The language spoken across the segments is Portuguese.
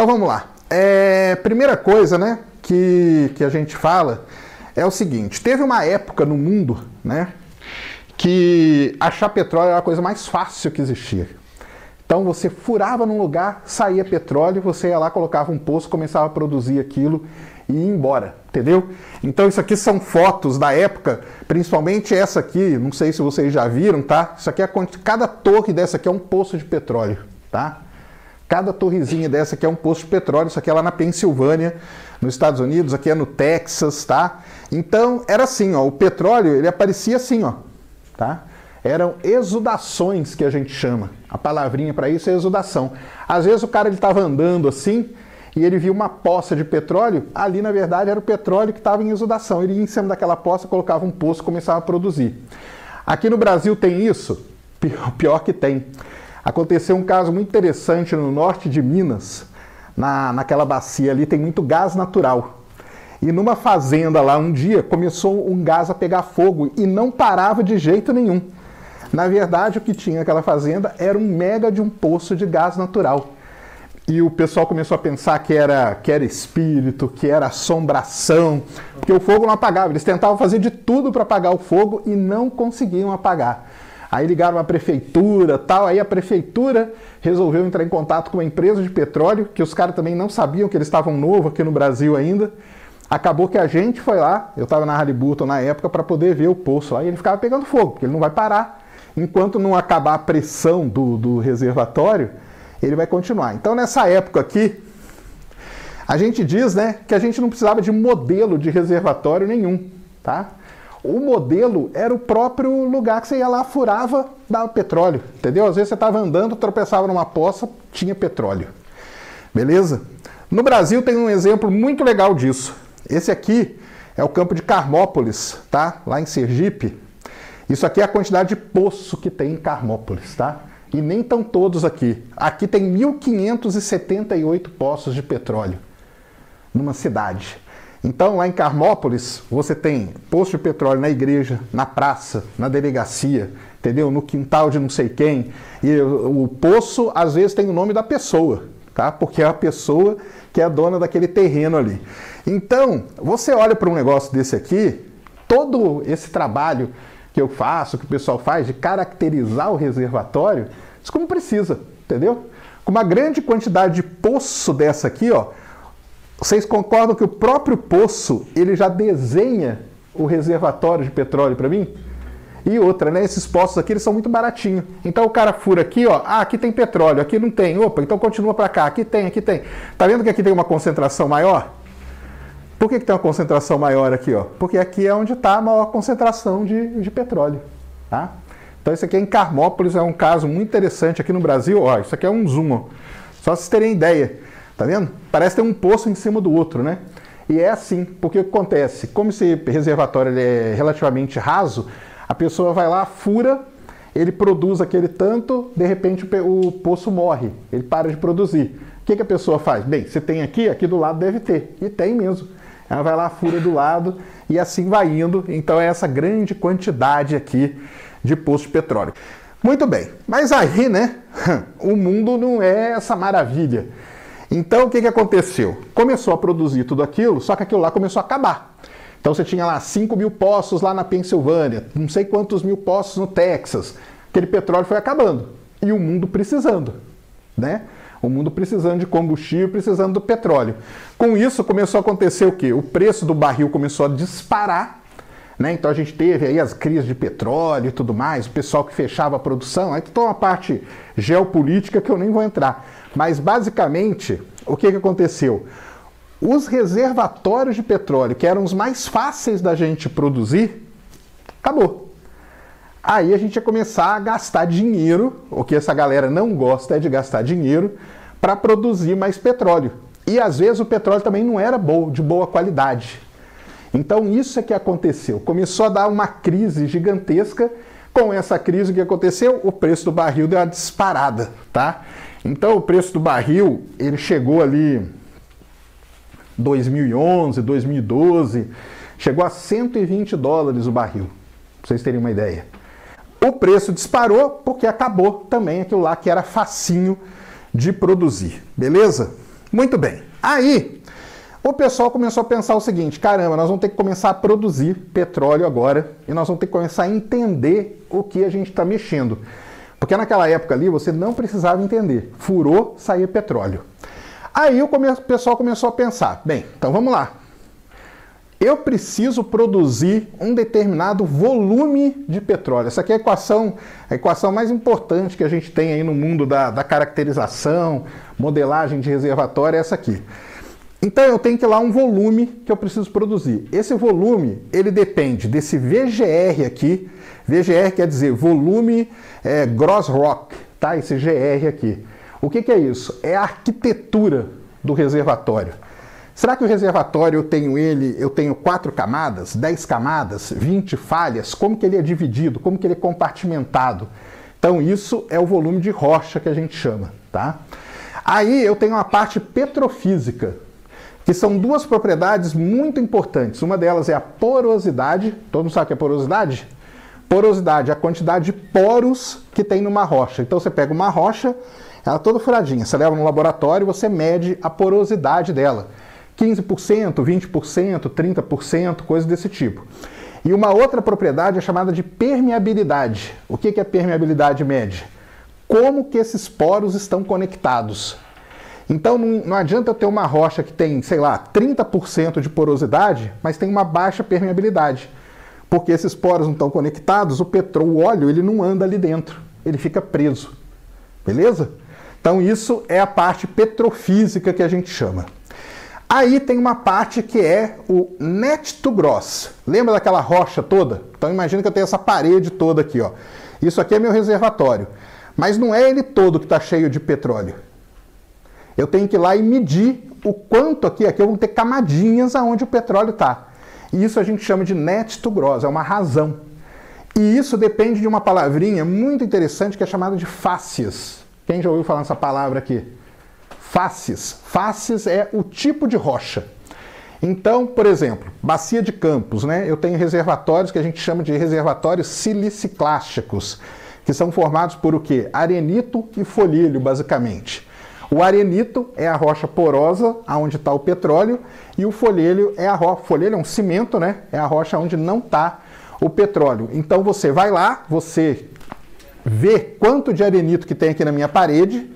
Então vamos lá. Primeira coisa, né, que a gente fala é o seguinte: teve uma época no mundo, né, que achar petróleo era a coisa mais fácil que existia. Então você furava num lugar, saía petróleo, você ia lá, colocava um poço, começava a produzir aquilo e ia embora, entendeu? Então isso aqui são fotos da época, principalmente essa aqui, não sei se vocês já viram, tá? Isso aqui cada torre dessa aqui é um poço de petróleo, tá? Cada torrezinha dessa aqui é um poço de petróleo. Isso aqui é lá na Pensilvânia, nos Estados Unidos, aqui é no Texas, tá? Então era assim, ó, o petróleo ele aparecia assim, ó, tá? Eram exudações que a gente chama. A palavrinha para isso é exudação. Às vezes o cara ele estava andando assim e ele viu uma poça de petróleo. Ali na verdade era o petróleo que estava em exudação. Ele ia em cima daquela poça, colocava um poço e começava a produzir. Aqui no Brasil tem isso? Pior que tem. Aconteceu um caso muito interessante no norte de Minas. Naquela bacia ali tem muito gás natural. E numa fazenda lá um dia começou um gás a pegar fogo e não parava de jeito nenhum. Na verdade, o que tinha naquela fazenda era um mega de um poço de gás natural. E o pessoal começou a pensar que era espírito, que era assombração, porque o fogo não apagava. Eles tentavam fazer de tudo para apagar o fogo e não conseguiam apagar. Aí ligaram à prefeitura, tal, aí a prefeitura resolveu entrar em contato com uma empresa de petróleo, que os caras também não sabiam que eles estavam novos aqui no Brasil ainda. Acabou que a gente foi lá, eu estava na Halliburton na época, para poder ver o poço lá, e ele ficava pegando fogo, porque ele não vai parar. Enquanto não acabar a pressão do reservatório, ele vai continuar. Então, nessa época aqui, a gente diz, né, que a gente não precisava de modelo de reservatório nenhum, tá? O modelo era o próprio lugar que você ia lá, furava, dava petróleo, entendeu? Às vezes você estava andando, tropeçava numa poça, tinha petróleo. Beleza? No Brasil tem um exemplo muito legal disso. Esse aqui é o campo de Carmópolis, tá? Lá em Sergipe. Isso aqui é a quantidade de poço que tem em Carmópolis, tá? E nem estão todos aqui. Aqui tem 1.578 poços de petróleo numa cidade. Então, lá em Carmópolis, você tem poço de petróleo na igreja, na praça, na delegacia, entendeu? No quintal de não sei quem. E o poço, às vezes, tem o nome da pessoa, tá? Porque é a pessoa que é a dona daquele terreno ali. Então, você olha para um negócio desse aqui, todo esse trabalho que eu faço, que o pessoal faz, de caracterizar o reservatório, isso como precisa, entendeu? Com uma grande quantidade de poço dessa aqui, ó, vocês concordam que o próprio poço, ele já desenha o reservatório de petróleo para mim? E outra, né, esses poços aqui, eles são muito baratinhos. Então o cara fura aqui, ó, aqui tem petróleo, aqui não tem, opa, então continua para cá, aqui tem, aqui tem. Tá vendo que aqui tem uma concentração maior? Por que tem uma concentração maior aqui, ó? Porque aqui é onde está a maior concentração de petróleo, tá? Então isso aqui é em Carmópolis, é um caso muito interessante aqui no Brasil, ó, isso aqui é um zoom, ó. Só pra vocês terem ideia, tá vendo? Parece ter um poço em cima do outro, né? E é assim, porque o que acontece? Como esse reservatório ele é relativamente raso, a pessoa vai lá, fura, ele produz aquele tanto, de repente o poço morre, ele para de produzir. O que a pessoa faz? Bem, você tem aqui, aqui do lado deve ter, e tem mesmo. Ela vai lá, fura do lado e assim vai indo. Então é essa grande quantidade aqui de poço de petróleo. Muito bem, mas aí, né, o mundo não é essa maravilha. Então o que aconteceu? Começou a produzir tudo aquilo, só que aquilo lá começou a acabar. Então você tinha lá 5.000 poços lá na Pensilvânia, não sei quantos mil poços no Texas. Aquele petróleo foi acabando e o mundo precisando, né? O mundo precisando de combustível, precisando do petróleo. Com isso, começou a acontecer o quê? O preço do barril começou a disparar, né? Então a gente teve aí as crises de petróleo e tudo mais, o pessoal que fechava a produção, aí toda uma parte geopolítica que eu nem vou entrar. Mas basicamente, o que aconteceu? Os reservatórios de petróleo, que eram os mais fáceis da gente produzir, acabou. Aí a gente ia começar a gastar dinheiro, o que essa galera não gosta é de gastar dinheiro, para produzir mais petróleo. E às vezes o petróleo também não era de boa qualidade. Então isso é que aconteceu. Começou a dar uma crise gigantesca. Com essa crise, o que aconteceu? O preço do barril deu uma disparada, tá? Então o preço do barril, ele chegou ali 2011, 2012, chegou a $120 o barril, pra vocês terem uma ideia. O preço disparou porque acabou também aquilo lá que era facinho de produzir, beleza? Muito bem. Aí, o pessoal começou a pensar o seguinte, caramba, nós vamos ter que começar a produzir petróleo agora e nós vamos ter que começar a entender o que a gente está mexendo. Porque naquela época ali você não precisava entender. Furou, saía petróleo. Aí o pessoal começou a pensar, bem, então vamos lá. Eu preciso produzir um determinado volume de petróleo. Essa aqui é a equação mais importante que a gente tem aí no mundo da caracterização, modelagem de reservatório, é essa aqui. Então eu tenho que ir lá um volume que eu preciso produzir. Esse volume, ele depende desse VGR aqui. VGR quer dizer volume gross rock, tá? Esse GR aqui. O que é isso? É a arquitetura do reservatório. Será que o reservatório eu tenho 4 camadas, 10 camadas, 20 falhas? Como que ele é dividido? Como que ele é compartimentado? Então isso é o volume de rocha que a gente chama, tá? Aí eu tenho a parte petrofísica, que são 2 propriedades muito importantes. Uma delas é a porosidade. Todo mundo sabe o que é porosidade? Porosidade é a quantidade de poros que tem numa rocha. Então você pega uma rocha, ela toda furadinha, você leva no laboratório e você mede a porosidade dela. 15%, 20%, 30%, coisa desse tipo. E uma outra propriedade é chamada de permeabilidade. O que a permeabilidade mede? Como que esses poros estão conectados. Então não adianta eu ter uma rocha que tem, sei lá, 30% de porosidade, mas tem uma baixa permeabilidade. Porque esses poros não estão conectados, o óleo ele não anda ali dentro, ele fica preso. Beleza? Então isso é a parte petrofísica que a gente chama. Aí tem uma parte que é o net to gross. Lembra daquela rocha toda? Então imagina que eu tenho essa parede toda aqui, ó. Isso aqui é meu reservatório. Mas não é ele todo que está cheio de petróleo. Eu tenho que ir lá e medir o quanto aqui eu vou ter camadinhas aonde o petróleo está. E isso a gente chama de net to gross, é uma razão. E isso depende de uma palavrinha muito interessante que é chamada de fáscias. Quem já ouviu falar nessa palavra aqui? Fáscias. Fáscias é o tipo de rocha. Então, por exemplo, bacia de Campos, né? Eu tenho reservatórios que a gente chama de reservatórios siliciclásticos, que são formados por o quê? Arenito e folíleo, basicamente. O arenito é a rocha porosa, onde está o petróleo, e o folíleo é folíleo é um cimento, né? É a rocha onde não está o petróleo. Então você vai lá, você vê quanto de arenito que tem aqui na minha parede,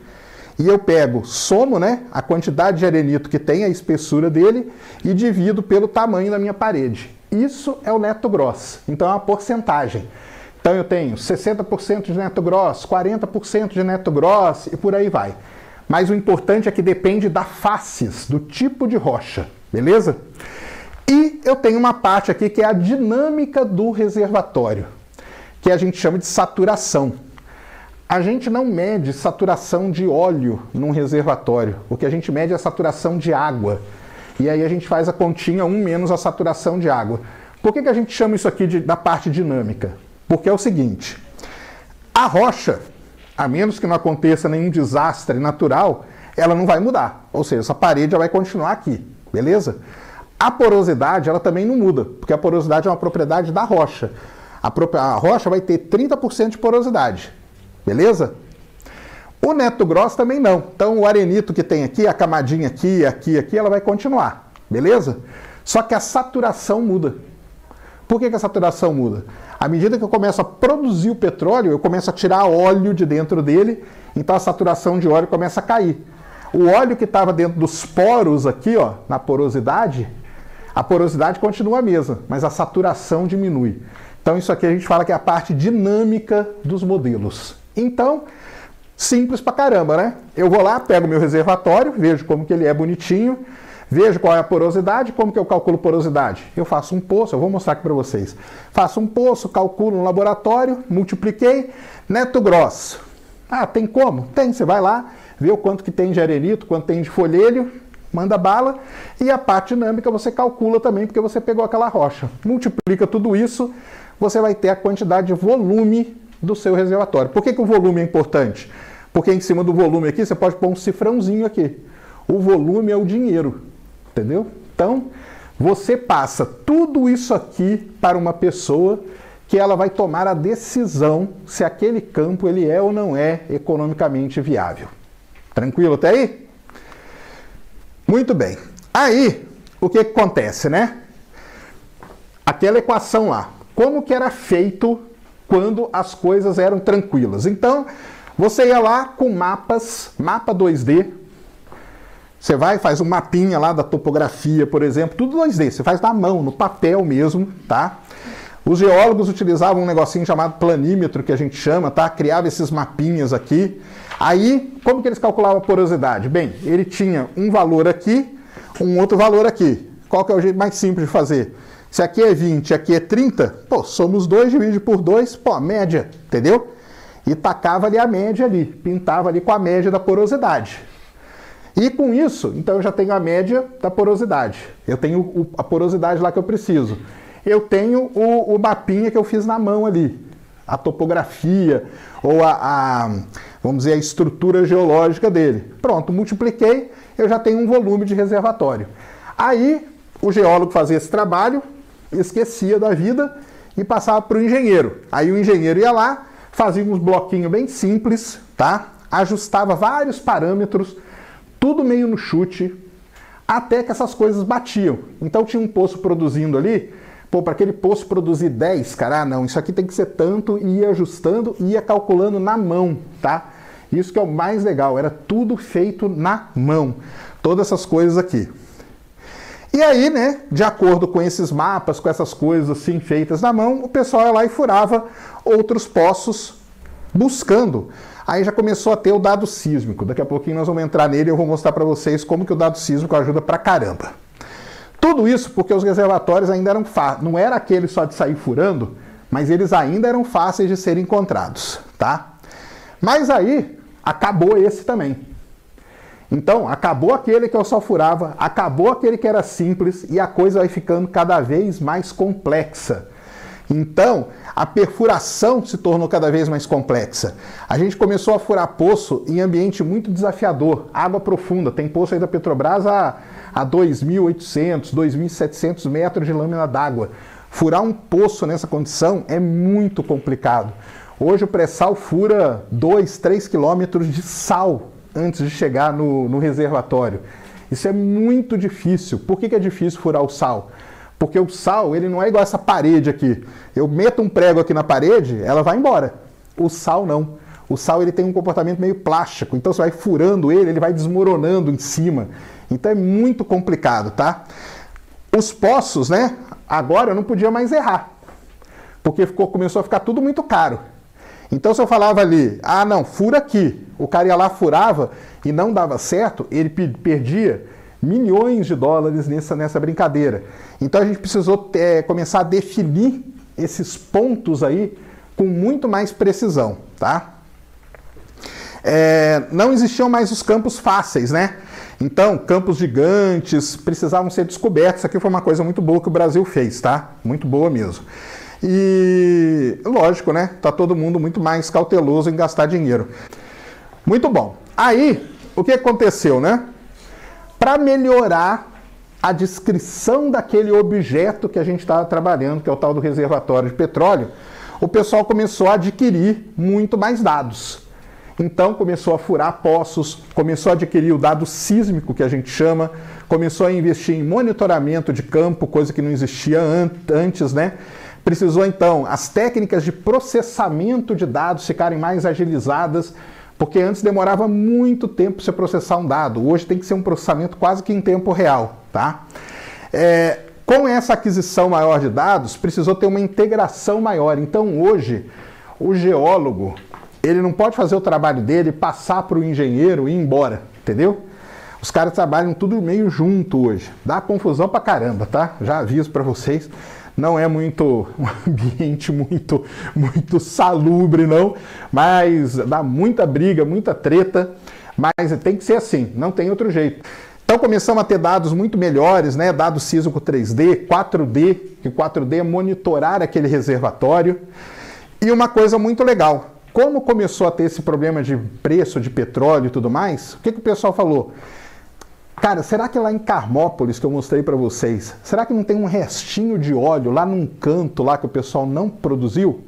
e eu pego, somo, né, a quantidade de arenito que tem, a espessura dele, e divido pelo tamanho da minha parede. Isso é o neto gross. Então é uma porcentagem. Então eu tenho 60% de neto gross, 40% de neto gross e por aí vai. Mas o importante é que depende da fáscias, do tipo de rocha, beleza? E eu tenho uma parte aqui que é a dinâmica do reservatório, que a gente chama de saturação. A gente não mede saturação de óleo num reservatório. O que a gente mede é a saturação de água. E aí a gente faz a continha 1 menos a saturação de água. Por que a gente chama isso aqui da parte dinâmica? Porque é o seguinte, a rocha, a menos que não aconteça nenhum desastre natural, ela não vai mudar. Ou seja, essa parede vai continuar aqui, beleza? A porosidade, ela também não muda, porque a porosidade é uma propriedade da rocha. A rocha vai ter 30% de porosidade. Beleza? O neto gross também não. Então o arenito que tem aqui, a camadinha aqui, ela vai continuar. Beleza? Só que a saturação muda. Por que a saturação muda? À medida que eu começo a produzir o petróleo, eu começo a tirar óleo de dentro dele, então a saturação de óleo começa a cair. O óleo que estava dentro dos poros aqui, ó, na porosidade, a porosidade continua a mesma, mas a saturação diminui. Então isso aqui a gente fala que é a parte dinâmica dos modelos. Então, simples pra caramba, né? Eu vou lá, pego meu reservatório, vejo como que ele é bonitinho, vejo qual é a porosidade, como que eu calculo porosidade? Eu faço um poço, eu vou mostrar aqui para vocês. Faço um poço, calculo no laboratório, multipliquei, neto gross. Ah, tem como? Tem, você vai lá, vê o quanto que tem de arenito, quanto tem de folhélio, manda bala, e a parte dinâmica você calcula também, porque você pegou aquela rocha. Multiplica tudo isso, você vai ter a quantidade de volume do seu reservatório. Por que o volume é importante? Porque em cima do volume aqui você pode pôr um cifrãozinho aqui. O volume é o dinheiro, entendeu? Então, você passa tudo isso aqui para uma pessoa que ela vai tomar a decisão se aquele campo ele é ou não é economicamente viável. Tranquilo até aí? Muito bem. Aí, o que acontece, né? Aquela equação lá. Como que era feito quando as coisas eram tranquilas? Então, você ia lá com mapas, mapa 2D. Você vai e faz um mapinha lá da topografia, por exemplo, tudo 2D. Você faz na mão, no papel mesmo, tá? Os geólogos utilizavam um negocinho chamado planímetro, que a gente chama, tá? Criava esses mapinhas aqui. Aí, como que eles calculavam a porosidade? Bem, ele tinha um valor aqui, um outro valor aqui. Qual que é o jeito mais simples de fazer? Se aqui é 20, aqui é 30, pô, somos 2, divide por 2, pô, média, entendeu? E tacava ali a média ali, pintava ali com a média da porosidade. E com isso, então eu já tenho a média da porosidade. Eu tenho a porosidade lá que eu preciso. Eu tenho o mapinha que eu fiz na mão ali, a topografia ou vamos dizer, a estrutura geológica dele. Pronto, multipliquei, eu já tenho um volume de reservatório. Aí o geólogo fazia esse trabalho, esquecia da vida e passava para o engenheiro. Aí o engenheiro ia lá, fazia uns bloquinhos bem simples, tá? Ajustava vários parâmetros, tudo meio no chute, até que essas coisas batiam. Então tinha um poço produzindo ali, pô, para aquele poço produzir 10, cara, não, isso aqui tem que ser tanto, e ia ajustando, ia calculando na mão, tá? Isso que é o mais legal, era tudo feito na mão, todas essas coisas aqui. E aí, né, de acordo com esses mapas, com essas coisas assim feitas na mão, o pessoal ia lá e furava outros poços buscando. Aí já começou a ter o dado sísmico. Daqui a pouquinho nós vamos entrar nele e eu vou mostrar para vocês como que o dado sísmico ajuda pra caramba. Tudo isso porque os reservatórios ainda eram fáceis, não era aquele só de sair furando, mas eles ainda eram fáceis de serem encontrados, tá? Mas aí, acabou esse também. Então, acabou aquele que eu só furava, acabou aquele que era simples e a coisa vai ficando cada vez mais complexa. Então, a perfuração se tornou cada vez mais complexa. A gente começou a furar poço em ambiente muito desafiador, água profunda. Tem poço aí da Petrobras a 2.800, 2.700 metros de lâmina d'água. Furar um poço nessa condição é muito complicado. Hoje o pré-sal fura 2, 3 quilômetros de sal antes de chegar no reservatório. Isso é muito difícil. Por que é difícil furar o sal? Porque o sal, ele não é igual essa parede aqui. Eu meto um prego aqui na parede, ela vai embora. O sal não. O sal ele tem um comportamento meio plástico, então você vai furando ele vai desmoronando em cima. Então é muito complicado, tá? Os poços, né? Agora eu não podia mais errar, porque começou a ficar tudo muito caro. Então se eu falava ali, ah não, fura aqui, o cara ia lá, furava e não dava certo, ele perdia milhões de dólares nessa brincadeira. Então a gente precisou começar a definir esses pontos aí com muito mais precisão, tá? Não existiam mais os campos fáceis, né? Então, campos gigantes precisavam ser descobertos. Isso aqui foi uma coisa muito boa que o Brasil fez, tá? Muito boa mesmo. E, lógico, né? Tá todo mundo muito mais cauteloso em gastar dinheiro. Muito bom. Aí, o que aconteceu, né? Para melhorar a descrição daquele objeto que a gente estava trabalhando, que é o tal do reservatório de petróleo, o pessoal começou a adquirir muito mais dados. Então começou a furar poços, começou a adquirir o dado sísmico, que a gente chama, começou a investir em monitoramento de campo, coisa que não existia antes, né? Precisou então as técnicas de processamento de dados ficarem mais agilizadas, porque antes demorava muito tempo para você processar um dado. Hoje tem que ser um processamento quase que em tempo real, tá? Com essa aquisição maior de dados, precisou ter uma integração maior. Então hoje, o geólogo, ele não pode fazer o trabalho dele, passar para o engenheiro e ir embora, entendeu? Os caras trabalham tudo meio junto hoje. Dá confusão pra caramba, tá? Já aviso para vocês. Não é um ambiente muito salubre, não, mas dá muita briga, muita treta, mas tem que ser assim, não tem outro jeito. Então começamos a ter dados muito melhores, né? Dados sísmico 3D, 4D, que 4D é monitorar aquele reservatório. E uma coisa muito legal, como começou a ter esse problema de preço de petróleo e tudo mais, o que o pessoal falou? Cara, será que lá em Carmópolis, que eu mostrei para vocês, será que não tem um restinho de óleo lá num canto lá que o pessoal não produziu?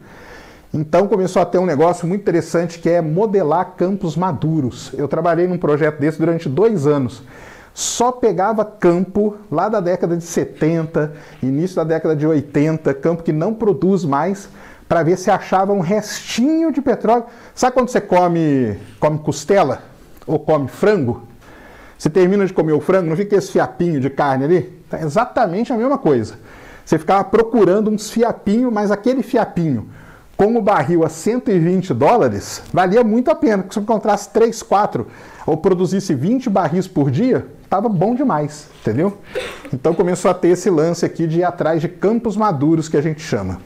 Então começou a ter um negócio muito interessante que é modelar campos maduros. Eu trabalhei num projeto desse durante 2 anos. só pegava campo lá da década de 70, início da década de 80, campo que não produz mais, para ver se achava um restinho de petróleo. Sabe quando você come costela ou come frango? Você termina de comer o frango, não fica esse fiapinho de carne ali? É exatamente a mesma coisa. Você ficava procurando uns fiapinhos, mas aquele fiapinho com o barril a $120, valia muito a pena. Se você encontrasse 3, 4 ou produzisse 20 barris por dia, estava bom demais, entendeu? Então começou a ter esse lance aqui de ir atrás de campos maduros, que a gente chama.